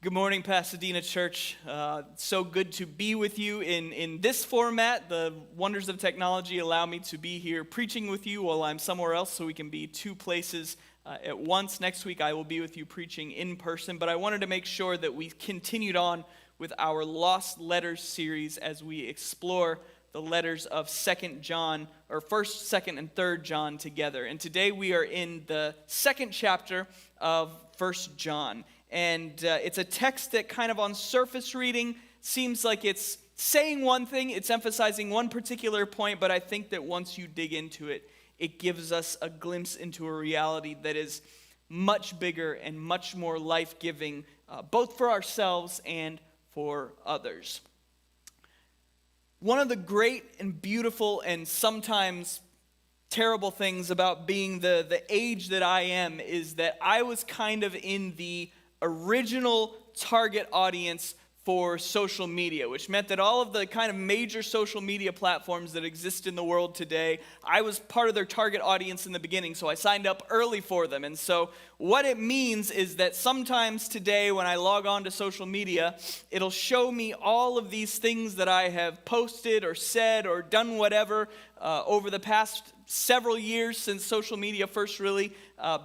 Good morning, Pasadena Church. So good to be with you in this format. The wonders of technology allow me to be here preaching with you while I'm somewhere else, so we can be two places at once. Next week, I will be with you preaching in person, but I wanted to make sure that we continued on with our Lost Letters series as we explore the letters of 2nd John, or 1st, 2nd, and 3rd John together. And today we are in the second chapter of 1st John. And it's a text that kind of on surface reading seems like it's saying one thing, it's emphasizing one particular point, but I think that once you dig into it, it gives us a glimpse into a reality that is much bigger and much more life-giving, both for ourselves and for others. One of the great and beautiful and sometimes terrible things about being the age that I am is that I was kind of in the original target audience for social media, which meant that all of the kind of major social media platforms that exist in the world today, I was part of their target audience in the beginning, so I signed up early for them. And so what it means is that sometimes today when I log on to social media, it'll show me all of these things that I have posted or said or done whatever over the past several years since social media first really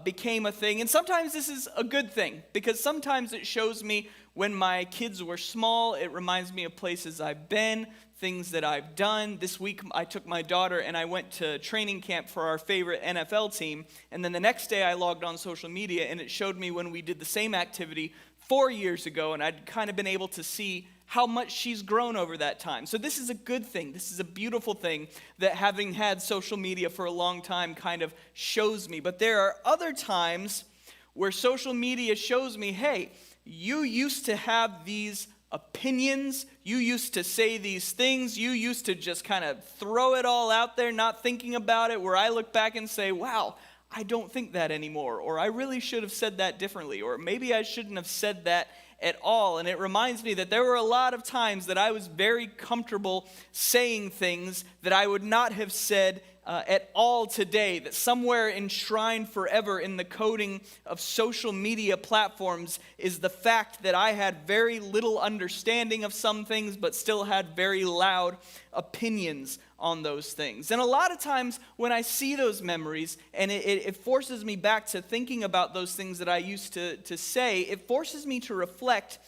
became a thing. And sometimes this is a good thing, because sometimes it shows me when my kids were small. It reminds me of places I've been, things that I've done. This week I took my daughter and I went to training camp for our favorite NFL team. And then the next day I logged on social media and it showed me when we did the same activity 4 years ago. And I'd kind of been able to see how much she's grown over that time. So this is a good thing. This is a beautiful thing that having had social media for a long time kind of shows me. But there are other times where social media shows me, hey, you used to have these opinions, you used to say these things, you used to just kind of throw it all out there, not thinking about it, where I look back and say, wow, I don't think that anymore, or I really should have said that differently, or maybe I shouldn't have said that at all. And it reminds me that there were a lot of times that I was very comfortable saying things that I would not have said at all today, that somewhere enshrined forever in the coding of social media platforms is the fact that I had very little understanding of some things, but still had very loud opinions on those things. And a lot of times when I see those memories, and it forces me back to thinking about those things that I used to say, it forces me to reflect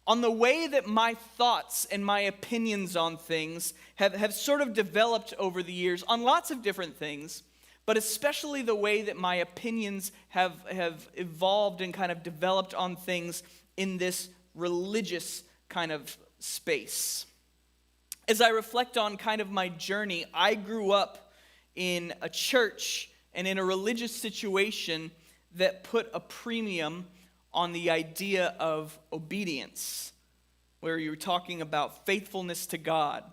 on the way that my thoughts and my opinions on things have sort of developed over the years on lots of different things, but especially the way that my opinions have evolved and kind of developed on things in this religious kind of space. As I reflect on kind of my journey, I grew up in a church and in a religious situation that put a premium on the idea of obedience, where you're talking about faithfulness to God,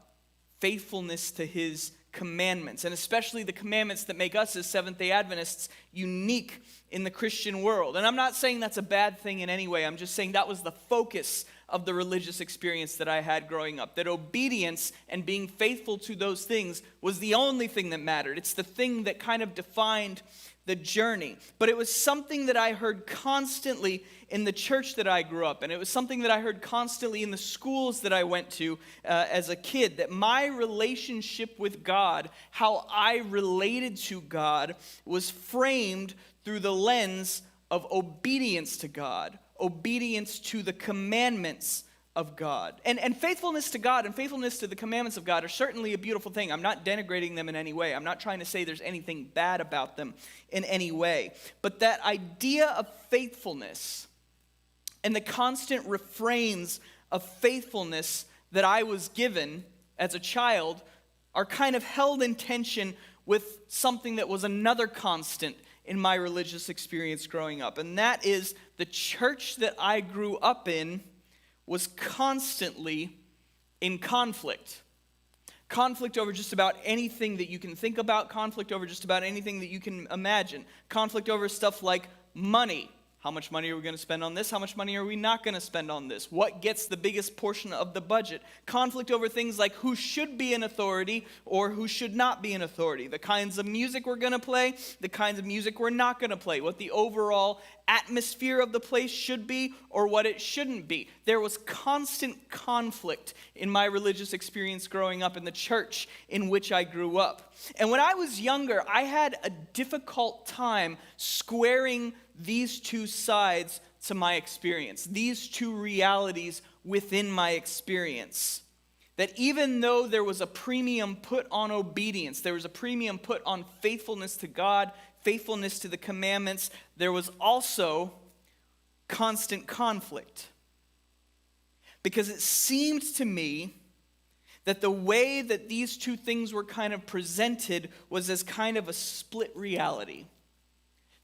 faithfulness to His commandments, and especially the commandments that make us as Seventh-day Adventists unique in the Christian world. And I'm not saying that's a bad thing in any way. I'm just saying that was the focus of the religious experience that I had growing up, that obedience and being faithful to those things was the only thing that mattered. It's the thing that kind of defined the journey. But it was something that I heard constantly in the church that I grew up in. It was something that I heard constantly in the schools that I went to as a kid, that my relationship with God, how I related to God, was framed through the lens of obedience to God, obedience to the commandments of God. And faithfulness to God and faithfulness to the commandments of God are certainly a beautiful thing. I'm not denigrating them in any way. I'm not trying to say there's anything bad about them in any way. But that idea of faithfulness and the constant refrains of faithfulness that I was given as a child are kind of held in tension with something that was another constant in my religious experience growing up. And that is the church that I grew up in was constantly in conflict. Conflict over just about anything that you can think about, conflict over just about anything that you can imagine. Conflict over stuff like money. How much money are we going to spend on this? How much money are we not going to spend on this? What gets the biggest portion of the budget? Conflict over things like who should be an authority or who should not be an authority. The kinds of music we're going to play, the kinds of music we're not going to play. What the overall atmosphere of the place should be or what it shouldn't be. There was constant conflict in my religious experience growing up in the church in which I grew up. And when I was younger, I had a difficult time squaring these two sides to my experience, these two realities within my experience. That even though there was a premium put on obedience, there was a premium put on faithfulness to God, faithfulness to the commandments, there was also constant conflict. Because it seemed to me that the way that these two things were kind of presented was as kind of a split reality.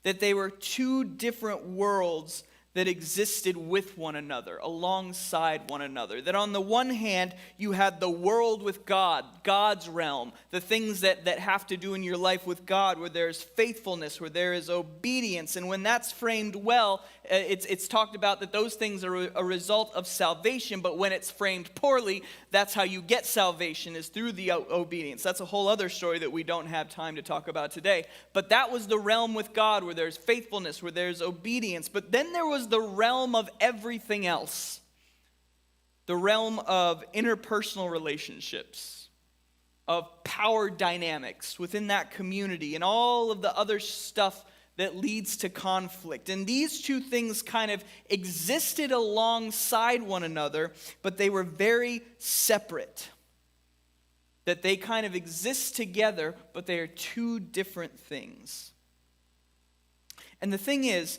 That they were two different worlds that existed with one another, alongside one another. That on the one hand, you had the world with God, God's realm, the things that have to do in your life with God, where there's faithfulness, where there is obedience. And when that's framed well, it's talked about that those things are a result of salvation, but when it's framed poorly, that's how you get salvation, is through the obedience. That's a whole other story that we don't have time to talk about today. But that was the realm with God, where there's faithfulness, where there's obedience. But then there was the realm of everything else, the realm of interpersonal relationships, of power dynamics within that community, and all of the other stuff that leads to conflict. And these two things kind of existed alongside one another, but they were very separate. That they kind of exist together, but they are two different things. And the thing is,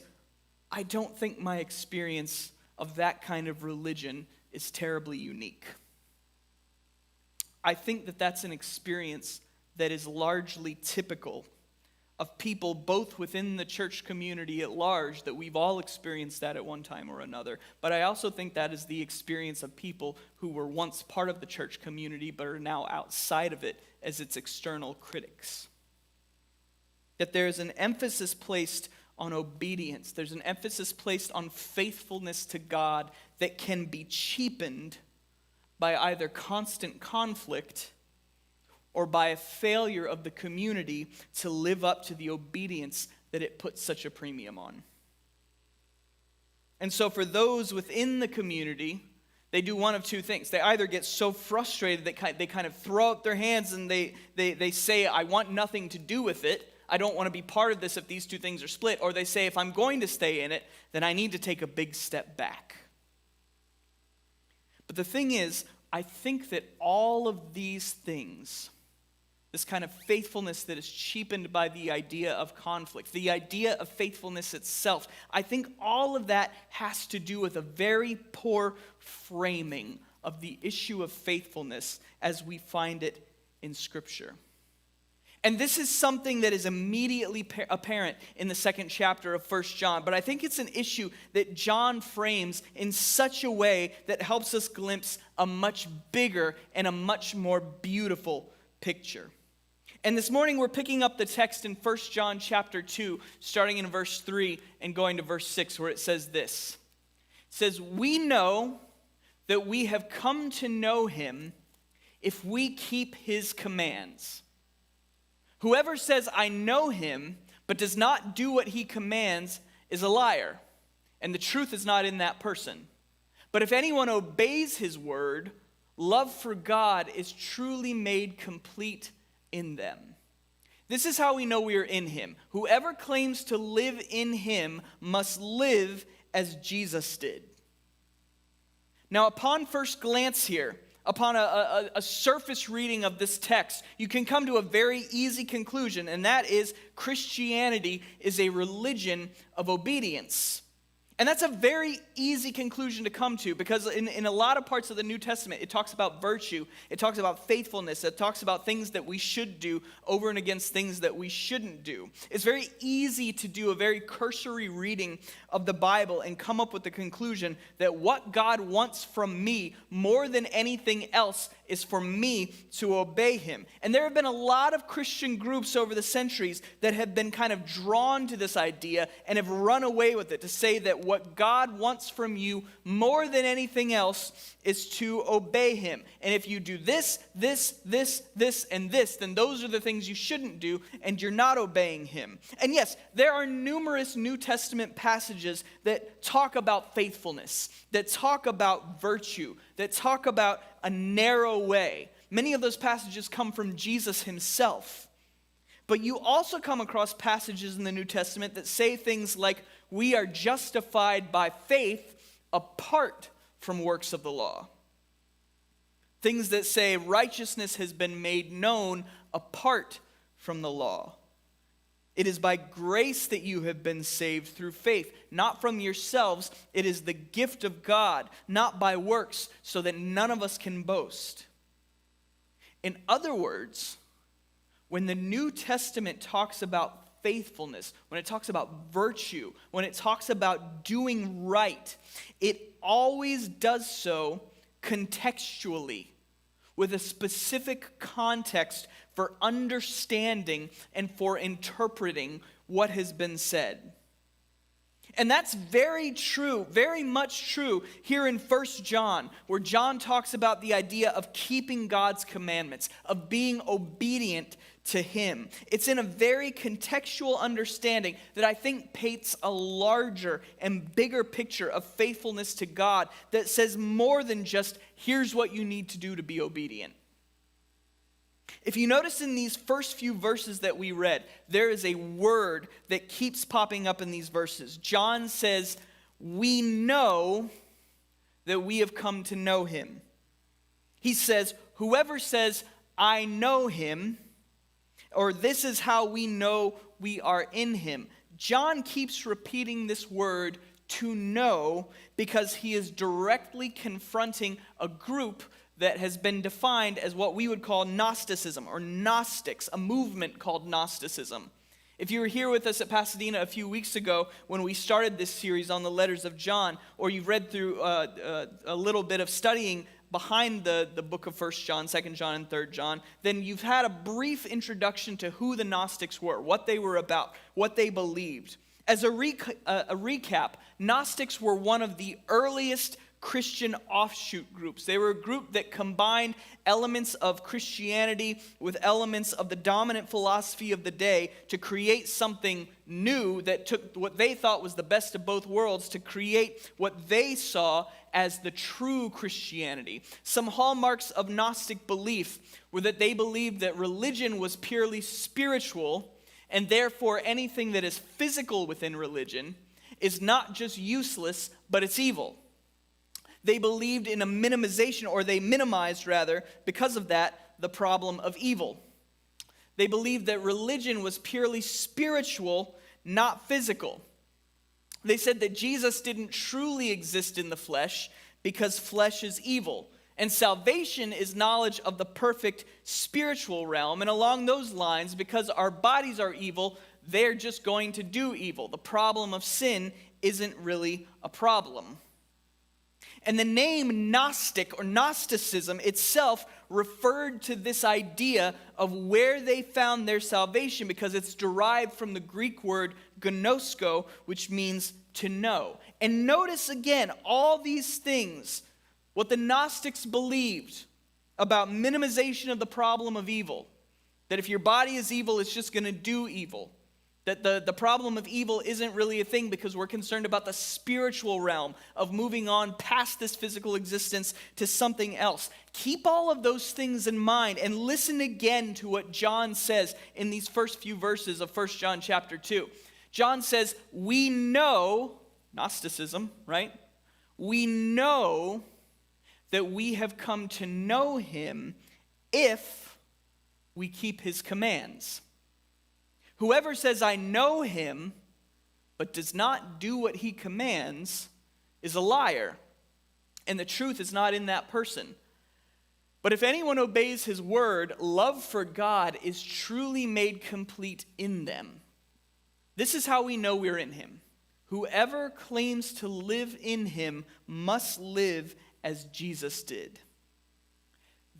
I don't think my experience of that kind of religion is terribly unique. I think that that's an experience that is largely typical of people both within the church community at large, that we've all experienced that at one time or another. But I also think that is the experience of people who were once part of the church community but are now outside of it as its external critics. That there's an emphasis placed on obedience. There's an emphasis placed on faithfulness to God that can be cheapened by either constant conflict or by a failure of the community to live up to the obedience that it puts such a premium on. And so for those within the community, they do one of two things. They either get so frustrated that they kind of throw up their hands and they say, I want nothing to do with it. I don't want to be part of this if these two things are split. Or they say, if I'm going to stay in it, then I need to take a big step back. But the thing is, I think that all of these things, this kind of faithfulness that is cheapened by the idea of conflict, the idea of faithfulness itself, I think all of that has to do with a very poor framing of the issue of faithfulness as we find it in Scripture. And this is something that is immediately apparent in the second chapter of 1 John. But I think it's an issue that John frames in such a way that helps us glimpse a much bigger and a much more beautiful picture. And this morning we're picking up the text in 1 John chapter 2, starting in verse 3 and going to verse 6, where it says this. It says, "We know that we have come to know him if we keep his commands. Whoever says, 'I know him,' but does not do what he commands is a liar, and the truth is not in that person. But if anyone obeys his word, love for God is truly made complete in them. This is how we know we are in him. Whoever claims to live in him must live as Jesus did." Now, upon first glance here, upon a surface reading of this text, you can come to a very easy conclusion, and that is Christianity is a religion of obedience. And that's a very easy conclusion to come to, because in a lot of parts of the New Testament, it talks about virtue, it talks about faithfulness, it talks about things that we should do over and against things that we shouldn't do. It's very easy to do a very cursory reading of the Bible and come up with the conclusion that what God wants from me more than anything else is for me to obey him. And there have been a lot of Christian groups over the centuries that have been kind of drawn to this idea and have run away with it, to say that what God wants from you more than anything else is to obey him. And if you do this, and this, then those are the things you shouldn't do, and you're not obeying him. And yes, there are numerous New Testament passages that talk about faithfulness, that talk about virtue, that talk about a narrow way. Many of those passages come from Jesus himself. But you also come across passages in the New Testament that say things like, we are justified by faith apart from works of the law. Things that say righteousness has been made known apart from the law. It is by grace that you have been saved through faith, not from yourselves. It is the gift of God, not by works, so that none of us can boast. In other words, when the New Testament talks about faithfulness, when it talks about virtue, when it talks about doing right, it always does so contextually, with a specific context for understanding and for interpreting what has been said. And that's very true, very much true here in 1 John, where John talks about the idea of keeping God's commandments, of being obedient to him. It's in a very contextual understanding that I think paints a larger and bigger picture of faithfulness to God that says more than just, here's what you need to do to be obedient. If you notice in these first few verses that we read, there is a word that keeps popping up in these verses. John says, we know that we have come to know him. He says, whoever says, I know him, or this is how we know we are in him. John keeps repeating this word, to know, because he is directly confronting a group that has been defined as what we would call Gnosticism, or Gnostics, a movement called Gnosticism. If you were here with us at Pasadena a few weeks ago when we started this series on the letters of John, or you've read through a little bit of studying behind the book of 1 John, 2 John, and 3 John, then you've had a brief introduction to who the Gnostics were, what they were about, what they believed. As a recap, Gnostics were one of the earliest Christian offshoot groups. They were a group that combined elements of Christianity with elements of the dominant philosophy of the day to create something new that took what they thought was the best of both worlds to create what they saw as the true Christianity. Some hallmarks of Gnostic belief were that they believed that religion was purely spiritual, and therefore anything that is physical within religion is not just useless, but it's evil. They believed in a minimization, or they minimized rather, because of that, the problem of evil. They believed that religion was purely spiritual, not physical. They said that Jesus didn't truly exist in the flesh because flesh is evil. And salvation is knowledge of the perfect spiritual realm. And along those lines, because our bodies are evil, they're just going to do evil. The problem of sin isn't really a problem. And the name Gnostic or Gnosticism itself referred to this idea of where they found their salvation, because it's derived from the Greek word gnosko, which means to know. And notice again, all these things, what the Gnostics believed about minimization of the problem of evil, that if your body is evil, it's just going to do evil. That the problem of evil isn't really a thing because we're concerned about the spiritual realm of moving on past this physical existence to something else. Keep all of those things in mind and listen again to what John says in these first few verses of 1 John chapter 2. John says, we know, Gnosticism, right? We know that we have come to know him if we keep his commands. Whoever says, I know him, but does not do what he commands is a liar, and the truth is not in that person. But if anyone obeys his word, love for God is truly made complete in them. This is how we know we're in him. Whoever claims to live in him must live as Jesus did.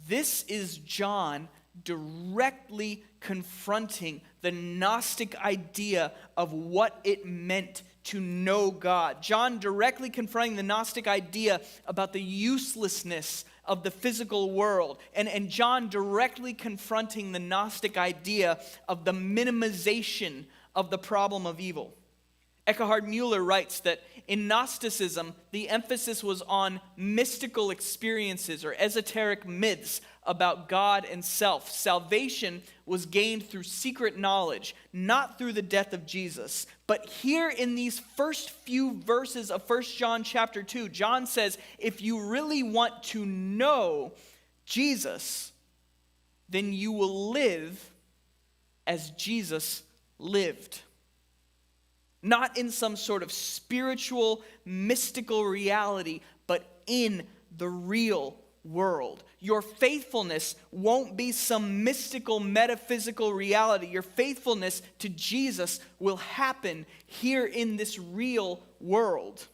This is John directly confronting the Gnostic idea of what it meant to know God. John directly confronting the Gnostic idea about the uselessness of the physical world. And John directly confronting the Gnostic idea of the minimization of the problem of evil. Eckhard Mueller writes that in Gnosticism, the emphasis was on mystical experiences or esoteric myths about God and self. Salvation was gained through secret knowledge, not through the death of Jesus. But here in these first few verses of 1 John chapter 2, John says, if you really want to know Jesus, then you will live as Jesus lived. Not in some sort of spiritual, mystical reality, but in the real world. Your faithfulness won't be some mystical, metaphysical reality. Your faithfulness to Jesus will happen here in this real world.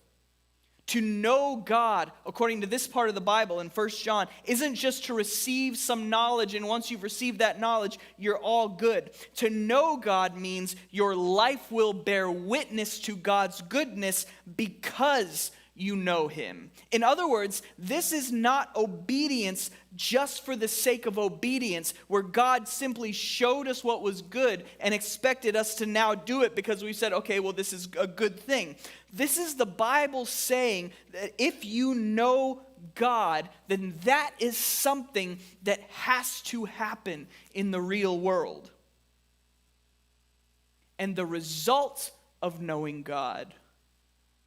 To know God, according to this part of the Bible in 1 John, isn't just to receive some knowledge, and once you've received that knowledge, you're all good. To know God means your life will bear witness to God's goodness because you know him. In other words, this is not obedience just for the sake of obedience, where God simply showed us what was good and expected us to now do it because we said, okay, well, this is a good thing. This is the Bible saying that if you know God, then that is something that has to happen in the real world. And the result of knowing God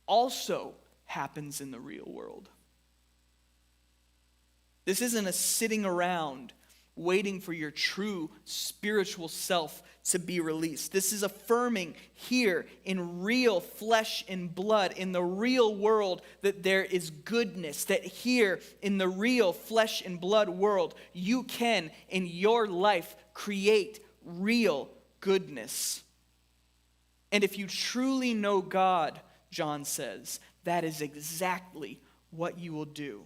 also happens in the real world. This isn't a sitting around waiting for your true spiritual self to be released. This is affirming here in real flesh and blood, in the real world, that there is goodness. That here in the real flesh and blood world, you can, in your life, create real goodness. And if you truly know God, John says, that is exactly what you will do.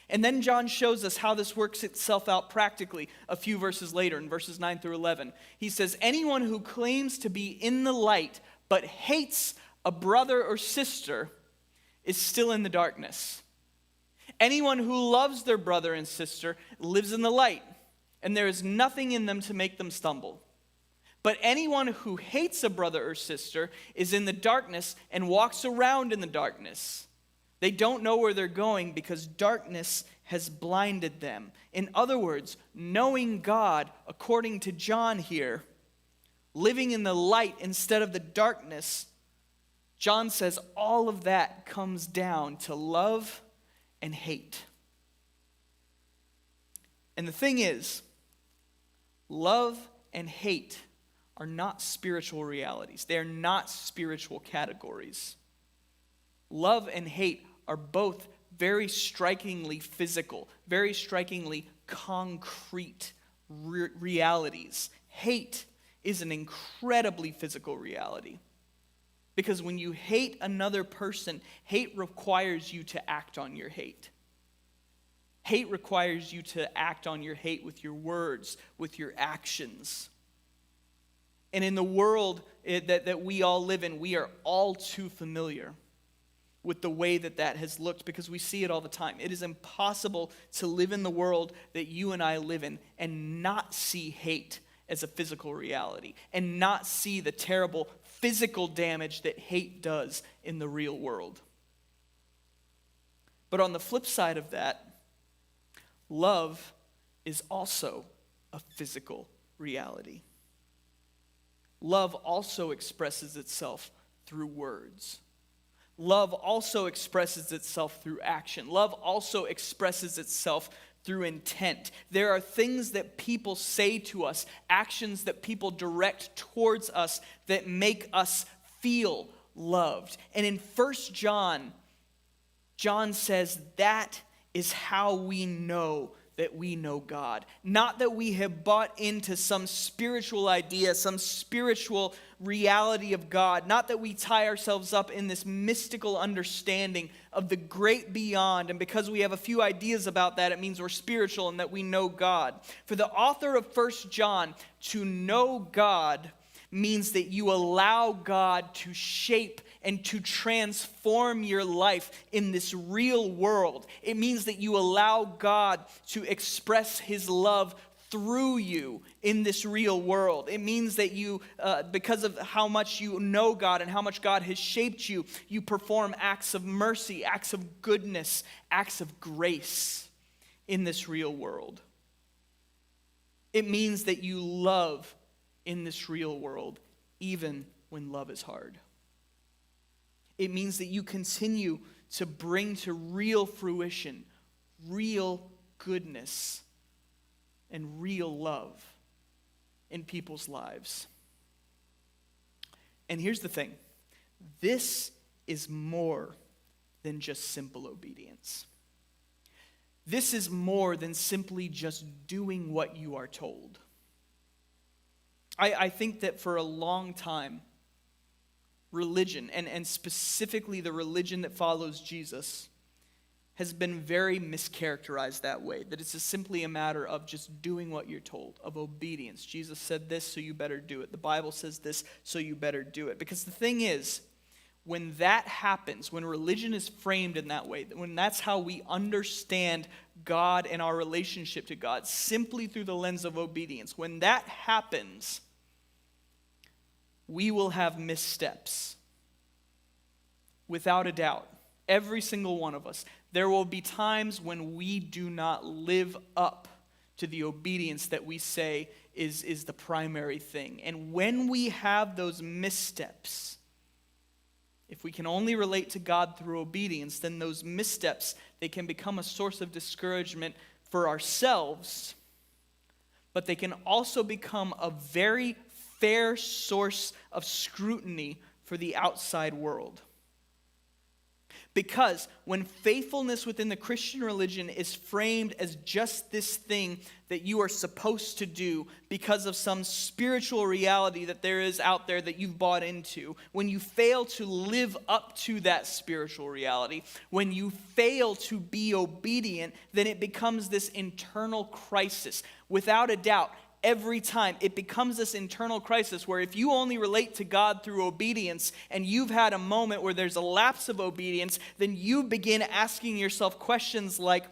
And then John shows us how this works itself out practically a few verses later in verses 9 through 11. He says, anyone who claims to be in the light but hates a brother or sister is still in the darkness. Anyone who loves their brother and sister lives in the light, and there is nothing in them to make them stumble. But anyone who hates a brother or sister is in the darkness and walks around in the darkness. They don't know where they're going because darkness has blinded them. In other words, knowing God, according to John here, living in the light instead of the darkness, John says all of that comes down to love and hate. And the thing is, love and hate are not spiritual realities. They are not spiritual categories. Love and hate are both very strikingly physical, very strikingly concrete realities. Hate is an incredibly physical reality. Because when you hate another person, hate requires you to act on your hate. Hate requires you to act on your hate with your words, with your actions. And in the world that we all live in, we are all too familiar with the way that has looked because we see it all the time. It is impossible to live in the world that you and I live in and not see hate as a physical reality and not see the terrible physical damage that hate does in the real world. But on the flip side of that, love is also a physical reality. Love also expresses itself through words. Love also expresses itself through action. Love also expresses itself through intent. There are things that people say to us, actions that people direct towards us that make us feel loved. And in 1 John, John says that is how we know that we know God. Not that we have bought into some spiritual idea, some spiritual reality of God. Not that we tie ourselves up in this mystical understanding of the great beyond. And because we have a few ideas about that, it means we're spiritual and that we know God. For the author of 1 John, to know God means that you allow God to shape and to transform your life in this real world. It means that you allow God to express his love through you in this real world. It means that you, because of how much you know God and how much God has shaped you, you perform acts of mercy, acts of goodness, acts of grace in this real world. It means that you love in this real world, even when love is hard. It means that you continue to bring to real fruition, real goodness, and real love in people's lives. And here's the thing. This is more than just simple obedience. This is more than simply just doing what you are told. I think that for a long time, religion, and specifically the religion that follows Jesus, has been very mischaracterized that way, that it's just simply a matter of just doing what you're told, of obedience. Jesus said this, so you better do it. The Bible says this, so you better do it. Because the thing is, when that happens, when religion is framed in that way, when that's how we understand God and our relationship to God, simply through the lens of obedience, when that happens, we will have missteps. Without a doubt. Every single one of us. There will be times when we do not live up to the obedience that we say is the primary thing. And when we have those missteps, if we can only relate to God through obedience, then those missteps, they can become a source of discouragement for ourselves, but they can also become a very fair source of scrutiny for the outside world. Because when faithfulness within the Christian religion is framed as just this thing that you are supposed to do because of some spiritual reality that there is out there that you've bought into, when you fail to live up to that spiritual reality, when you fail to be obedient, then it becomes this internal crisis. Without a doubt, every time it becomes this internal crisis where if you only relate to God through obedience and you've had a moment where there's a lapse of obedience, then you begin asking yourself questions like,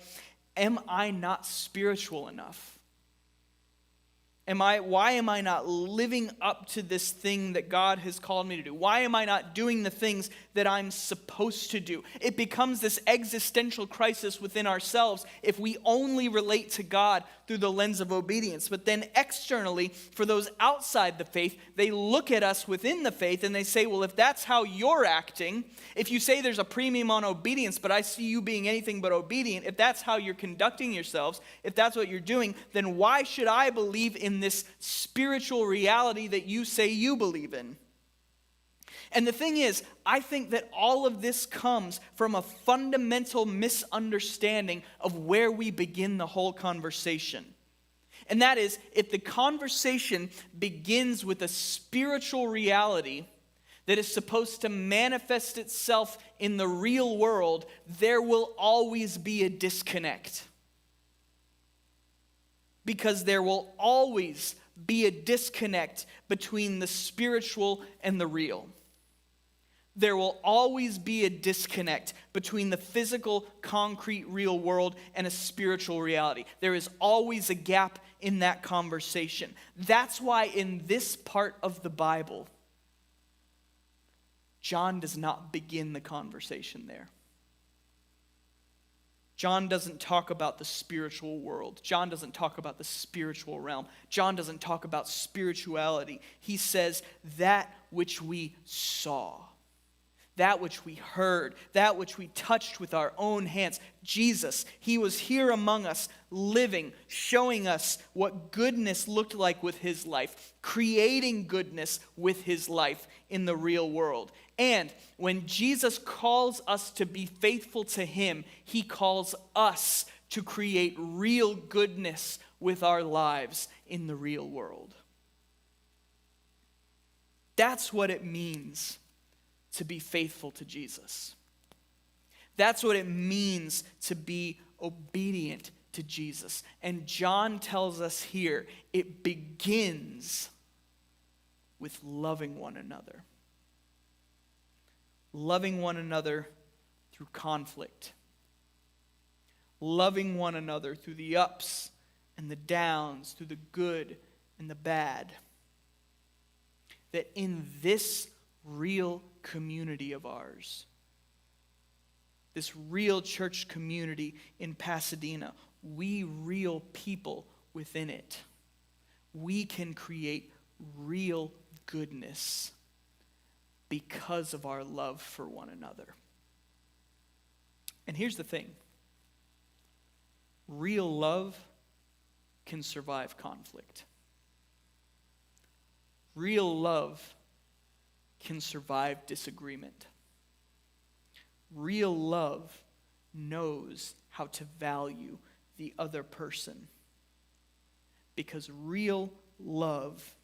am I not spiritual enough? Why am I not living up to this thing that God has called me to do? Why am I not doing the things that I'm supposed to do? It becomes this existential crisis within ourselves if we only relate to God through the lens of obedience. But then externally, for those outside the faith, they look at us within the faith and they say, well, if that's how you're acting, if you say there's a premium on obedience, but I see you being anything but obedient, if that's how you're conducting yourselves, if that's what you're doing, then why should I believe in this spiritual reality that you say you believe in? And the thing is, I think that all of this comes from a fundamental misunderstanding of where we begin the whole conversation. And that is, if the conversation begins with a spiritual reality that is supposed to manifest itself in the real world, there will always be a disconnect. Because there will always be a disconnect between the spiritual and the real. There will always be a disconnect between the physical, concrete, real world and a spiritual reality. There is always a gap in that conversation. That's why in this part of the Bible, John does not begin the conversation there. John doesn't talk about the spiritual world. John doesn't talk about the spiritual realm. John doesn't talk about spirituality. He says that which we saw. that which we heard, that which we touched with our own hands. Jesus, he was here among us, living, showing us what goodness looked like with his life, creating goodness with his life in the real world. And when Jesus calls us to be faithful to him, he calls us to create real goodness with our lives in the real world. That's what it means to be faithful to Jesus. That's what it means to be obedient to Jesus. And John tells us here, it begins with loving one another. Loving one another through conflict. Loving one another through the ups and the downs, through the good and the bad. That in this real community of ours, this real church community in Pasadena, we real people within it, we can create real goodness because of our love for one another. And here's the thing. Real love can survive conflict. Real love can survive disagreement. Real love knows how to value the other person. Because real love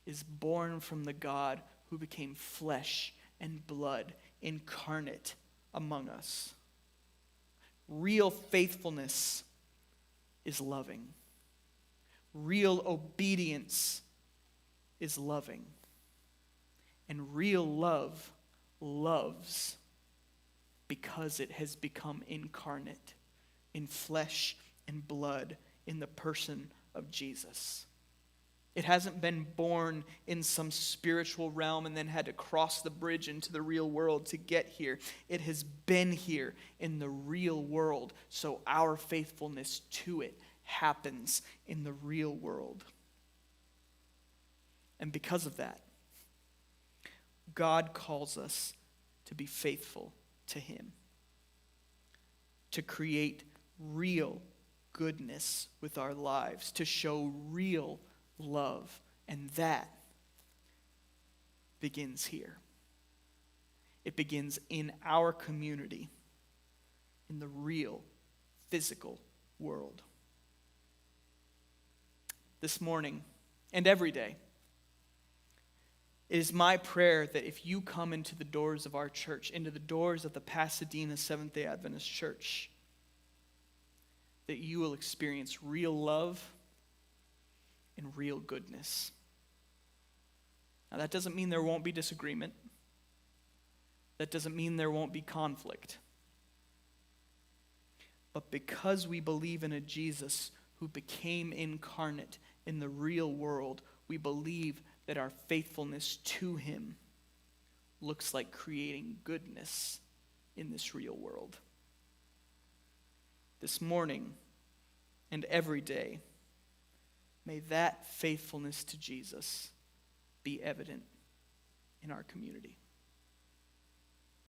is born from the God who became flesh and blood, incarnate among us. Real faithfulness is loving. Real obedience is loving. And real love loves because it has become incarnate in flesh and blood in the person of Jesus. It hasn't been born in some spiritual realm and then had to cross the bridge into the real world to get here. It has been here in the real world, so our faithfulness to it happens in the real world. And because of that, God calls us to be faithful to him, to create real goodness with our lives, to show real love, and that begins here. It begins in our community, in the real, physical world. This morning, and every day, it is my prayer that if you come into the doors of our church, into the doors of the Pasadena Seventh-day Adventist Church, that you will experience real love and real goodness. Now, that doesn't mean there won't be disagreement. That doesn't mean there won't be conflict. But because we believe in a Jesus who became incarnate in the real world, we believe that our faithfulness to him looks like creating goodness in this real world. This morning and every day, may that faithfulness to Jesus be evident in our community.